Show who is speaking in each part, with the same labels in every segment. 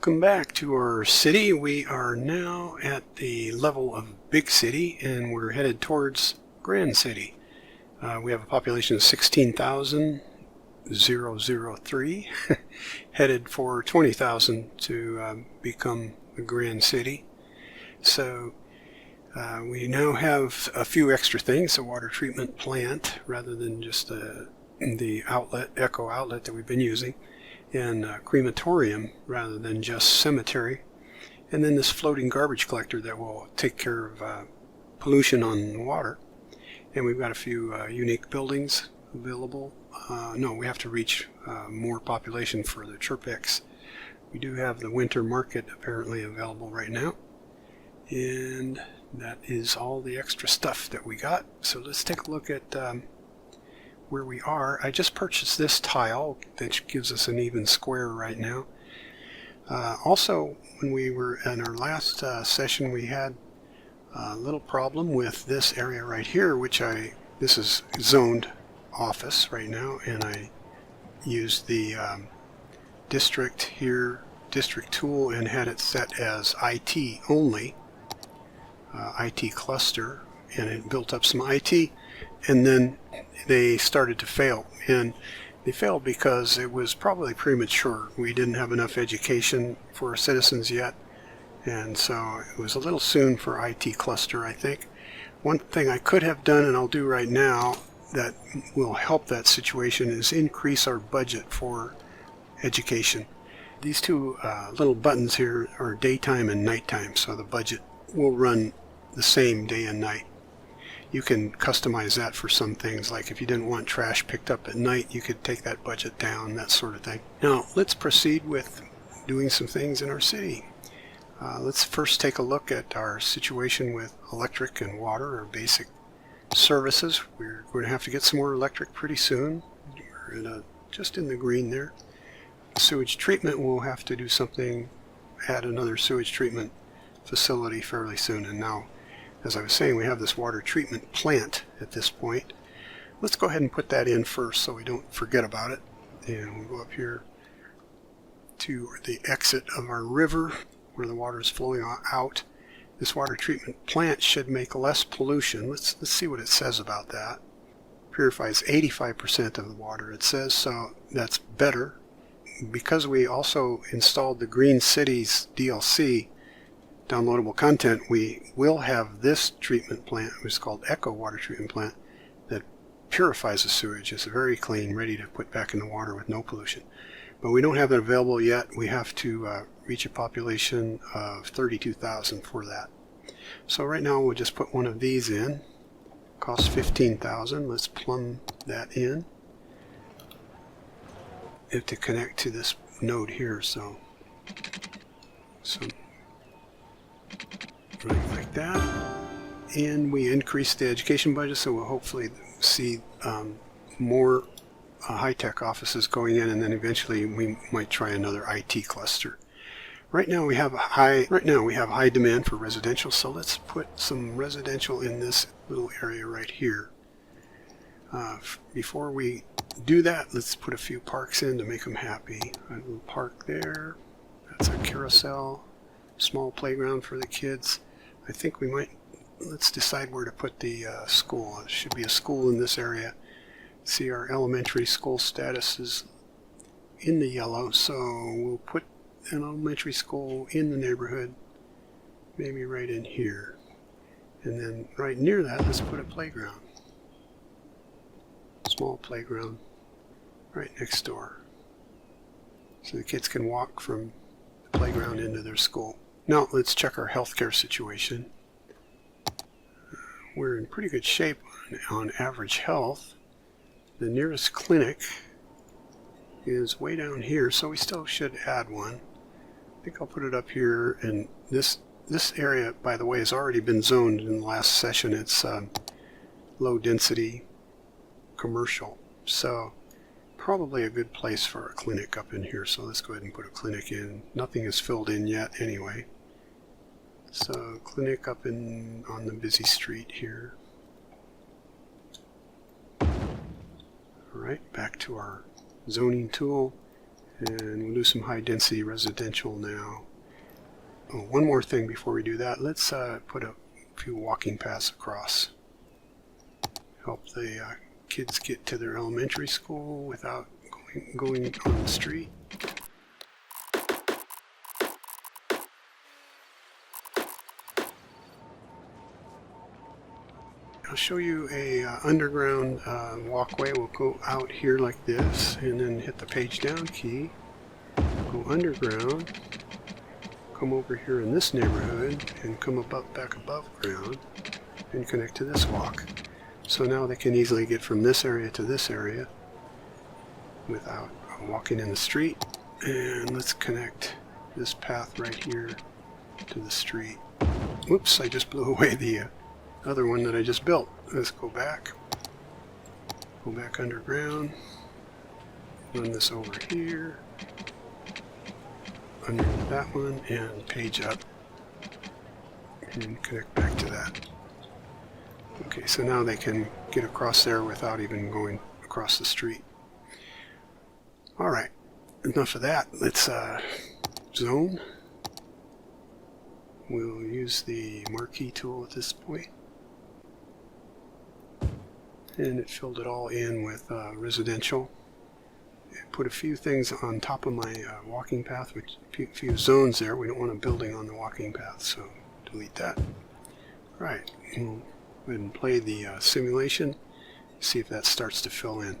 Speaker 1: Welcome back to our city. We are now at the level of Big City and we're headed towards Grand City. We have a population of 16,003 headed for 20,000 to become a Grand City. So we now have a few extra things, a water treatment plant rather than just the outlet, echo outlet that we've been using, and a crematorium rather than just cemetery, and then this floating garbage collector that will take care of pollution on the water. And we've got a few unique buildings available. No, we have to reach more population for the Chirpex. We do have the winter market apparently available right now, and that is all the extra stuff that we got. So let's take a look at where we are. I just purchased this tile that gives us an even square right now. Also, when we were in our last session, we had a little problem with this area right here, this is zoned office right now, and I used the district tool and had it set as IT only, IT cluster, and it built up some IT, and then they started to fail, and they failed because it was probably premature. We didn't have enough education for our citizens yet, and so it was a little soon for IT cluster, I think. One thing I could have done, and I'll do right now, that will help that situation is increase our budget for education. These two little buttons here are daytime and nighttime, so the budget will run the same day and night. You can customize that for some things, like if you didn't want trash picked up at night, you could take that budget down, that sort of thing. Now, let's proceed with doing some things in our city. Let's first take a look at our situation with electric and water, our basic services. We're going to have to get some more electric pretty soon. We're just in the green there. Sewage treatment, we'll have to do something, add another sewage treatment facility fairly soon. And now, as I was saying, we have this water treatment plant at this point. Let's go ahead and put that in first so we don't forget about it. And we'll go up here to the exit of our river where the water is flowing out. This water treatment plant should make less pollution. Let's see what it says about that. Purifies 85% of the water, it says, so that's better. Because we also installed the Green Cities DLC, downloadable content, we will have this treatment plant, which is called Echo Water Treatment Plant, that purifies the sewage. It's very clean, ready to put back in the water with no pollution. But we don't have it available yet. We have to reach a population of 32,000 for that. So right now we'll just put one of these in. Costs 15,000. Let's plumb that in. We have to connect to this node here, so right like that, and we increase the education budget, so we'll hopefully see more high-tech offices going in, and then eventually we might try another IT cluster. Right now we have high demand for residential, so let's put some residential in this little area right here. Before we do that, let's put a few parks in to make them happy. A little park there, that's a carousel, small playground for the kids. I think let's decide where to put the school. There should be a school in this area. See, our elementary school status is in the yellow, so we'll put an elementary school in the neighborhood, maybe right in here. And then right near that, let's put a playground. Small playground right next door, so the kids can walk from the playground into their school. Now let's check our healthcare situation. We're in pretty good shape on average health. The nearest clinic is way down here, so we still should add one. I think I'll put it up here, and this area, by the way, has already been zoned in the last session. It's low density commercial, so probably a good place for a clinic up in here. So let's go ahead and put a clinic in. Nothing is filled in yet anyway. So clinic up on the busy street here. Alright, back to our zoning tool, And we'll do some high density residential now. Oh, one more thing before we do that. Let's put a few walking paths across. Help the kids get to their elementary school without going on the street. I'll show you a underground walkway. We'll go out here like this and then hit the page down key. Go underground. Come over here in this neighborhood and come back above ground and connect to this walk. So now they can easily get from this area to this area without walking in the street. And let's connect this path right here to the street. Whoops, I just blew away the other one that I just built. Let's go back. Go back underground. Run this over here. Underneath that one and page up. And connect back to that. Okay, so now they can get across there without even going across the street. Alright, enough of that. Let's zone. We'll use the marquee tool at this point. And it filled it all in with residential. Put a few things on top of my walking path, which a few zones there. We don't want a building on the walking path, so delete that. Right, we'll go ahead and play the simulation, see if that starts to fill in.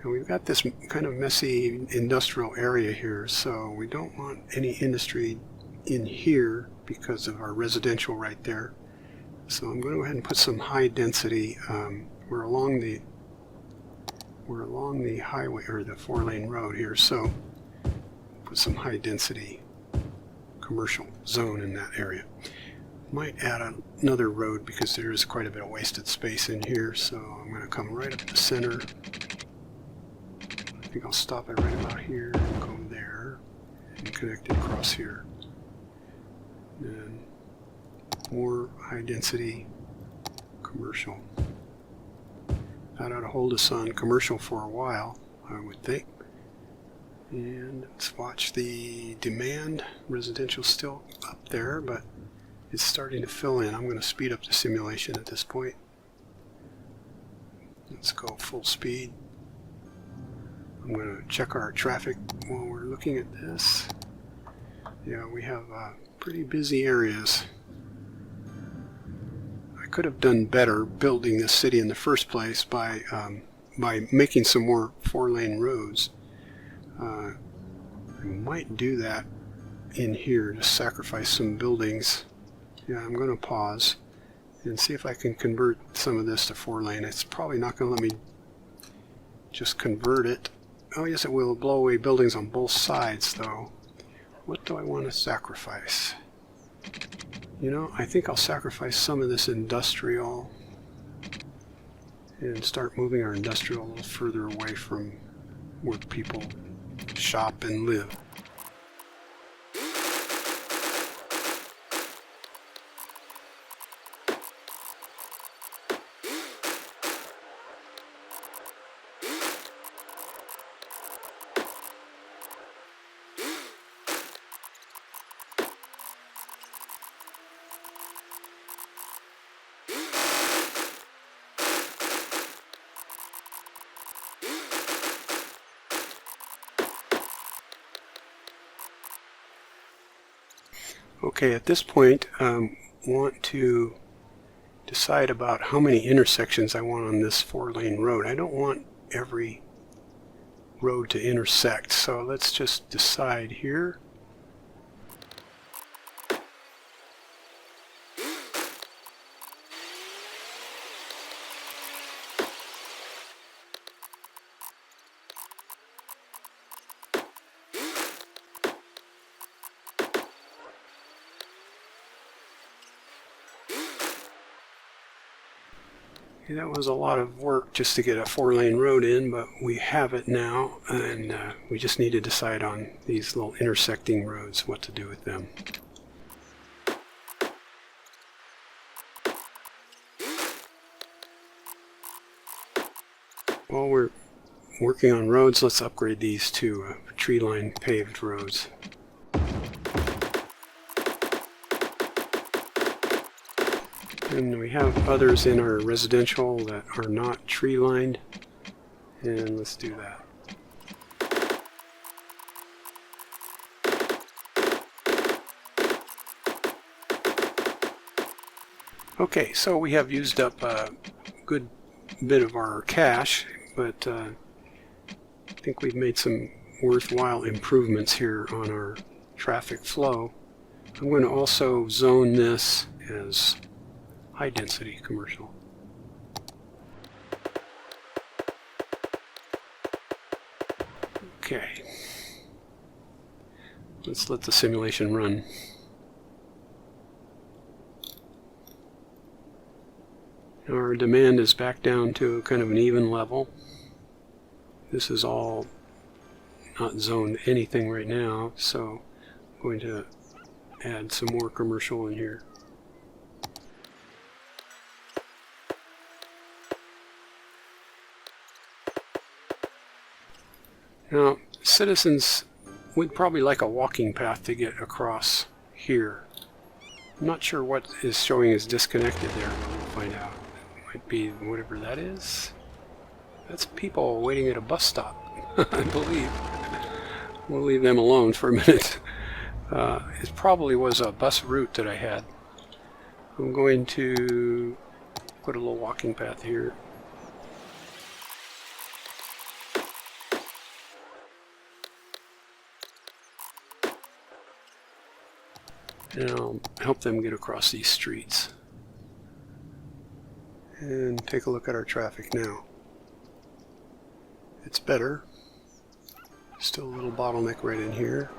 Speaker 1: And we've got this kind of messy industrial area here, so we don't want any industry in here because of our residential right there. So I'm going to go ahead and put some high density. We're along the highway or the 4-lane road here, so put some high density commercial zone in that area. Might add another road because there is quite a bit of wasted space in here, so I'm going to come right up the center. I think I'll stop it right about here and go there and connect it across here. And more high density commercial. That ought to hold us on commercial for a while, I would think. And let's watch the demand. Residential still up there, but it's starting to fill in. I'm going to speed up the simulation at this point. Let's go full speed. I'm going to check our traffic while we're looking at this. Yeah, we have pretty busy areas. I could have done better building this city in the first place by making some more 4-lane roads. I might do that in here to sacrifice some buildings. Yeah, I'm going to pause and see if I can convert some of this to 4-lane. It's probably not going to let me just convert it. Oh yes, it will blow away buildings on both sides though. What do I want to sacrifice? You know, I think I'll sacrifice some of this industrial and start moving our industrial a little further away from where people shop and live. Okay, at this point, want to decide about how many intersections I want on this 4-lane road. I don't want every road to intersect, so let's just decide here. That was a lot of work just to get a 4-lane road in, but we have it now, and we just need to decide on these little intersecting roads, what to do with them. While working on roads, let's upgrade these to tree-lined paved roads. And we have others in our residential that are not tree-lined, and let's do that. Okay, so we have used up a good bit of our cash, but I think we've made some worthwhile improvements here on our traffic flow. I'm going to also zone this as high density commercial. Okay, let's let the simulation run. Our demand is back down to kind of an even level. This is all not zoned anything right now, so I'm going to add some more commercial in here. Now, citizens would probably like a walking path to get across here. I'm not sure what is showing as disconnected there, but we'll find out. It might be whatever that is. That's people waiting at a bus stop, I believe. We'll leave them alone for a minute. It probably was a bus route that I had. I'm going to put a little walking path here. And I'll help them get across these streets. And take a look at our traffic now. It's better. Still a little bottleneck right in here.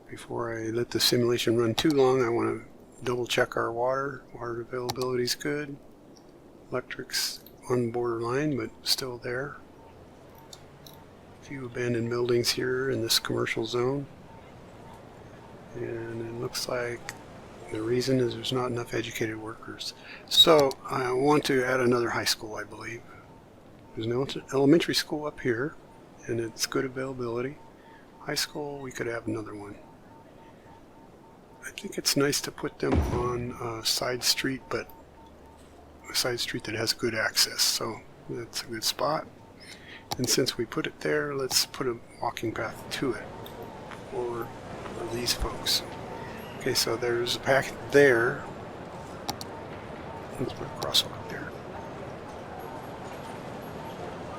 Speaker 1: Before I let the simulation run too long, I want to double check our water. Water availability is good. Electric's on borderline, but still there. Few abandoned buildings here in this commercial zone, and it looks like the reason is there's not enough educated workers. So I want to add another high school, I believe. There's no elementary school up here, and it's good availability. High school, we could have another one. I think it's nice to put them on a side street, but a side street that has good access, so that's a good spot. And since we put it there, let's put a walking path to it for these folks. Okay, so there's a path there. Let's put a crosswalk there.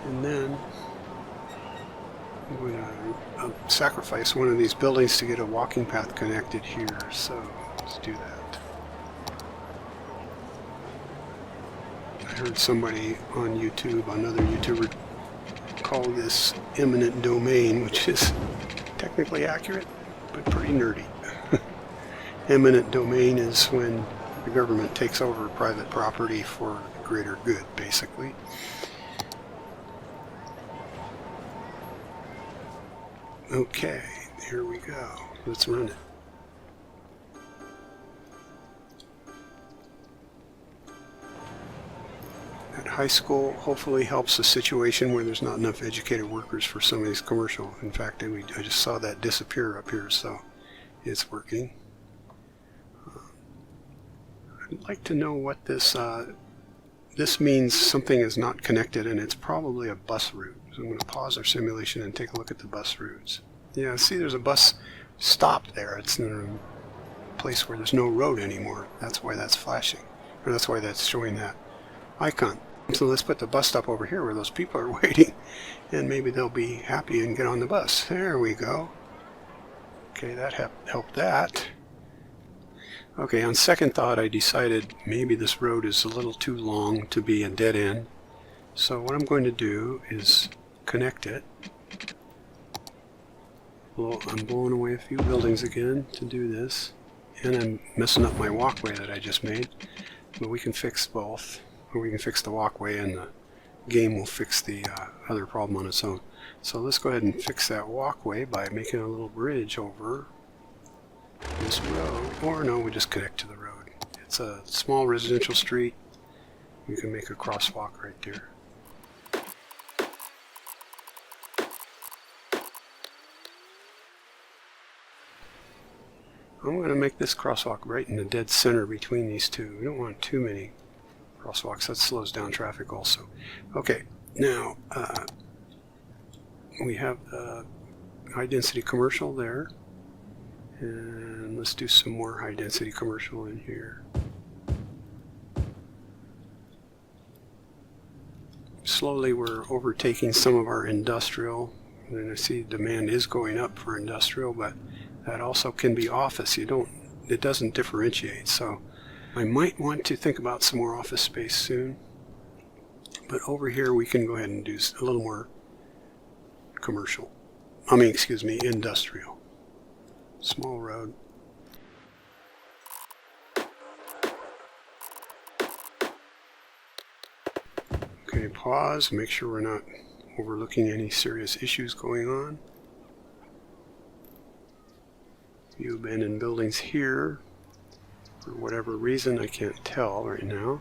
Speaker 1: And then I'm going to sacrifice one of these buildings to get a walking path connected here. So let's do that. I heard somebody on YouTube, another YouTuber, call this eminent domain, which is technically accurate, but pretty nerdy. Eminent domain is when the government takes over private property for greater good, basically. Okay, here we go. Let's run it. At high school hopefully helps the situation where there's not enough educated workers for some of these commercial. In fact, I just saw that disappear up here, so it's working. I'd like to know what this this means. Something is not connected, and it's probably a bus route. So I'm going to pause our simulation and take a look at the bus routes. Yeah, see, there's a bus stop there. It's in a place where there's no road anymore. That's why that's flashing, or that's why that's showing that icon. So let's put the bus stop over here where those people are waiting, and maybe they'll be happy and get on the bus. There we go. Okay, that helped that. Okay, on second thought, I decided maybe this road is a little too long to be a dead end. So what I'm going to do is connect it. Well, I'm blowing away a few buildings again to do this, and I'm messing up my walkway that I just made. But we can fix both, or we can fix the walkway, and the game will fix the other problem on its own. So let's go ahead and fix that walkway by making a little bridge over this road, or no, we just connect to the road. It's a small residential street, You can make a crosswalk right there. I'm going to make this crosswalk right in the dead center between these two. We don't want too many crosswalks. That slows down traffic also. Okay, now we have the high density commercial there. And let's do some more high density commercial in here. Slowly we're overtaking some of our industrial. And I see demand is going up for industrial, but that also can be office. It doesn't differentiate. So I might want to think about some more office space soon. But over here we can go ahead and do a little more commercial. Industrial. Small road. Okay, pause, make sure we're not overlooking any serious issues going on. Few abandoned buildings here. For whatever reason, I can't tell right now.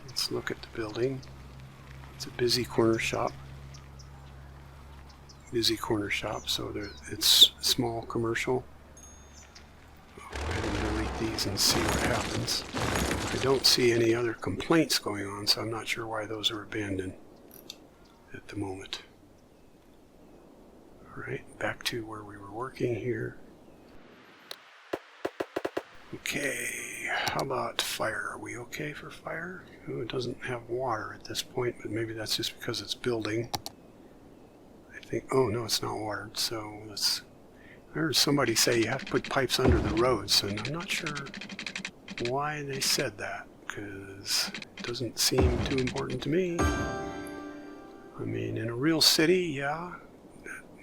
Speaker 1: Let's look at the building. It's a busy corner shop. So it's small commercial. I'll go ahead and delete these and see what happens. I don't see any other complaints going on, so I'm not sure why those are abandoned at the moment. Alright, back to where we were working here. Okay, how about fire? Are we okay for fire? Oh, it doesn't have water at this point, but maybe that's just because it's building. Oh no, it's not watered, so I heard somebody say you have to put pipes under the roads, and I'm not sure why they said that, because it doesn't seem too important to me. I mean, in a real city, yeah,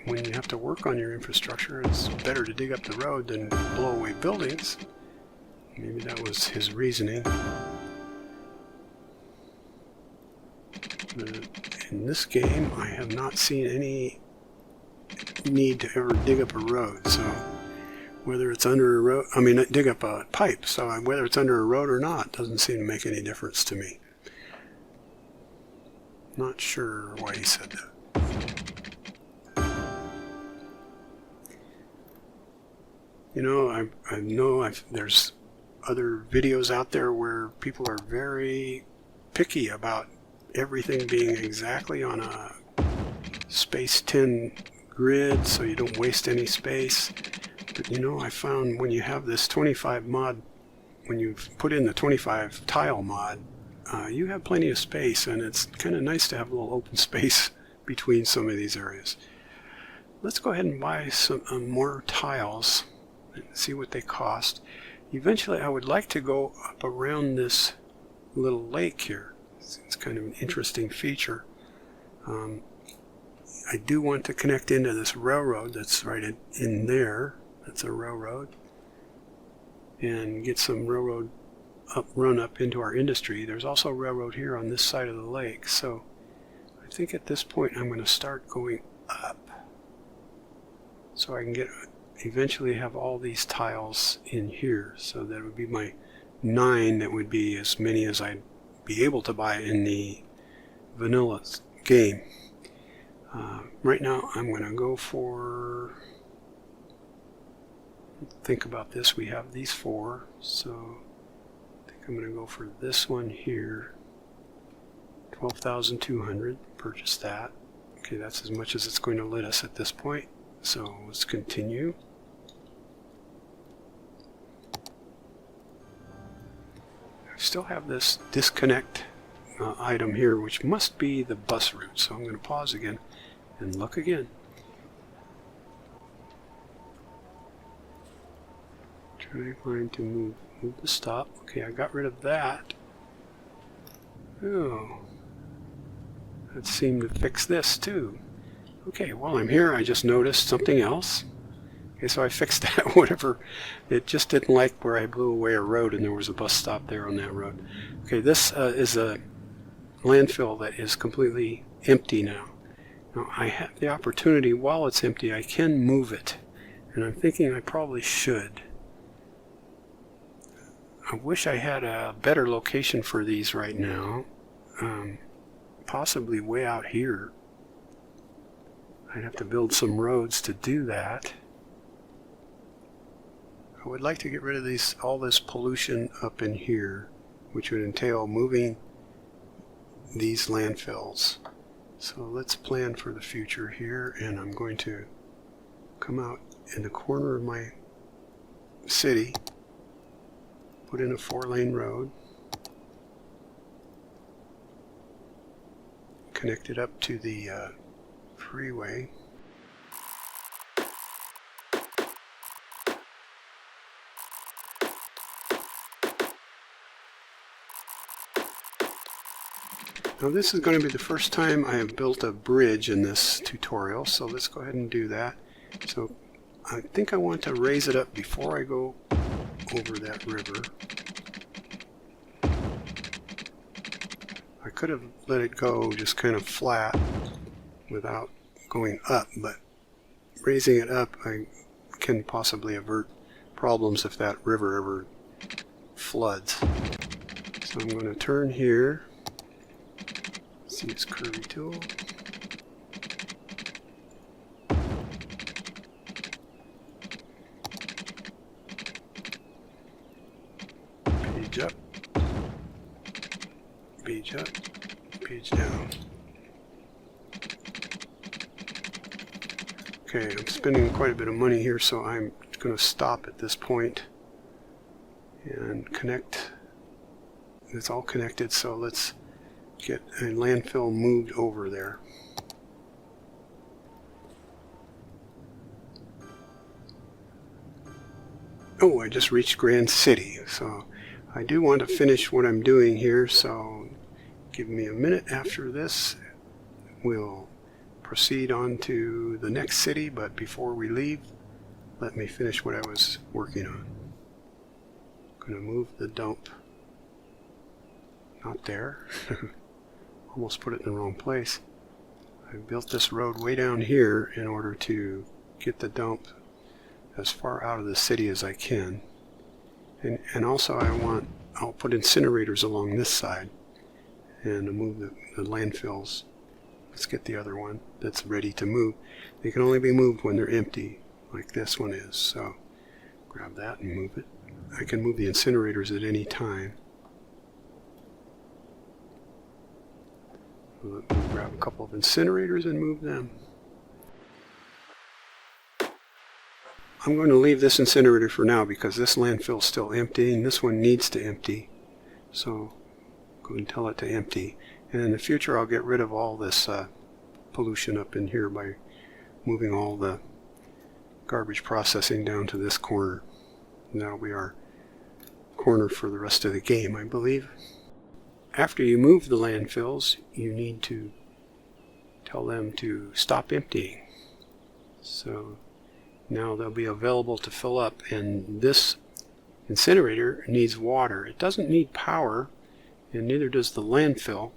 Speaker 1: when you have to work on your infrastructure, it's better to dig up the road than blow away buildings. Maybe that was his reasoning. In this game, I have not seen any need to ever dig up a road, so whether it's under a road, dig up a pipe, so whether it's under a road or not doesn't seem to make any difference to me. Not sure why he said that. You know, I know there's other videos out there where people are very picky about everything being exactly on a space 10 grid so you don't waste any space. But you know, I found when you have this 25 mod, when you've put in the 25 tile mod, you have plenty of space, and it's kind of nice to have a little open space between some of these areas. Let's go ahead and buy some more tiles and see what they cost. Eventually I would like to go up around this little lake here. It's kind of an interesting feature. I do want to connect into this railroad that's right in there. That's a railroad. And get some railroad run up into our industry. There's also a railroad here on this side of the lake. So I think at this point I'm going to start going up. So I can eventually have all these tiles in here. So that would be my 9. That would be as many as I'd be able to buy in the vanilla game. Right now I'm going to go for, think about this, we have these 4, so I think I'm going to go for this one here, 12,200, purchase that. Okay, that's as much as it's going to let us at this point, so let's continue. I still have this disconnect item here, which must be the bus route, so I'm going to pause again and look again. Trying to move the stop. Okay, I got rid of that. Oh, that seemed to fix this too. Okay, while I'm here I just noticed something else. Okay, so I fixed that, whatever. It just didn't like where I blew away a road and there was a bus stop there on that road. Okay, this is a landfill that is completely empty now. Now I have the opportunity, while it's empty, I can move it. And I'm thinking I probably should. I wish I had a better location for these right now. Possibly way out here. I'd have to build some roads to do that. I would like to get rid of all this pollution up in here, which would entail moving these landfills. So let's plan for the future here, and I'm going to come out in the corner of my city, put in a 4-lane road, connect it up to the freeway. Now this is going to be the first time I have built a bridge in this tutorial, so let's go ahead and do that. So I think I want to raise it up before I go over that river. I could have let it go just kind of flat without going up, but raising it up I can possibly avert problems if that river ever floods. So I'm going to turn here. See this curvy tool. Page up, page up, page down. Okay, I'm spending quite a bit of money here, so I'm going to stop at this point and connect. It's all connected, so let's get a landfill moved over there. Oh, I just reached Grand City, so I do want to finish what I'm doing here, so give me a minute after this. We'll proceed on to the next city, but before we leave, let me finish what I was working on. I'm going to move the dump. Not there. Almost put it in the wrong place. I built this road way down here in order to get the dump as far out of the city as I can. And also I'll put incinerators along this side and move the landfills. Let's get the other one that's ready to move. They can only be moved when they're empty, like this one is. So grab that and move it. I can move the incinerators at any time. We'll grab a couple of incinerators and move them. I'm going to leave this incinerator for now because this landfill is still empty and this one needs to empty. So go and tell it to empty. And in the future I'll get rid of all this pollution up in here by moving all the garbage processing down to this corner. And that'll be our corner for the rest of the game, I believe. After you move the landfills, you need to tell them to stop emptying. So now they'll be available to fill up, and this incinerator needs water. It doesn't need power, and neither does the landfill,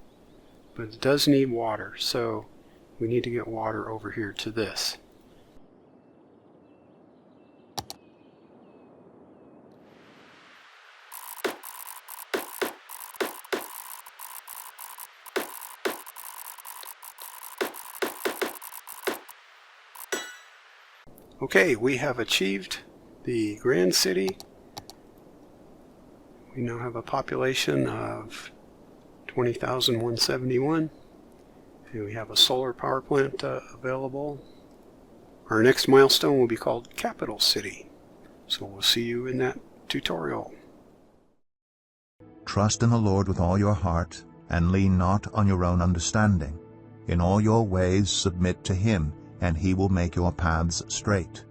Speaker 1: but it does need water. So we need to get water over here to this. Okay, we have achieved the Grand City. We now have a population of 20,171, and we have a solar power plant available. Our next milestone will be called Capital City. So we'll see you in that tutorial.
Speaker 2: Trust in the Lord with all your heart, and lean not on your own understanding. In all your ways submit to Him, and He will make your paths straight.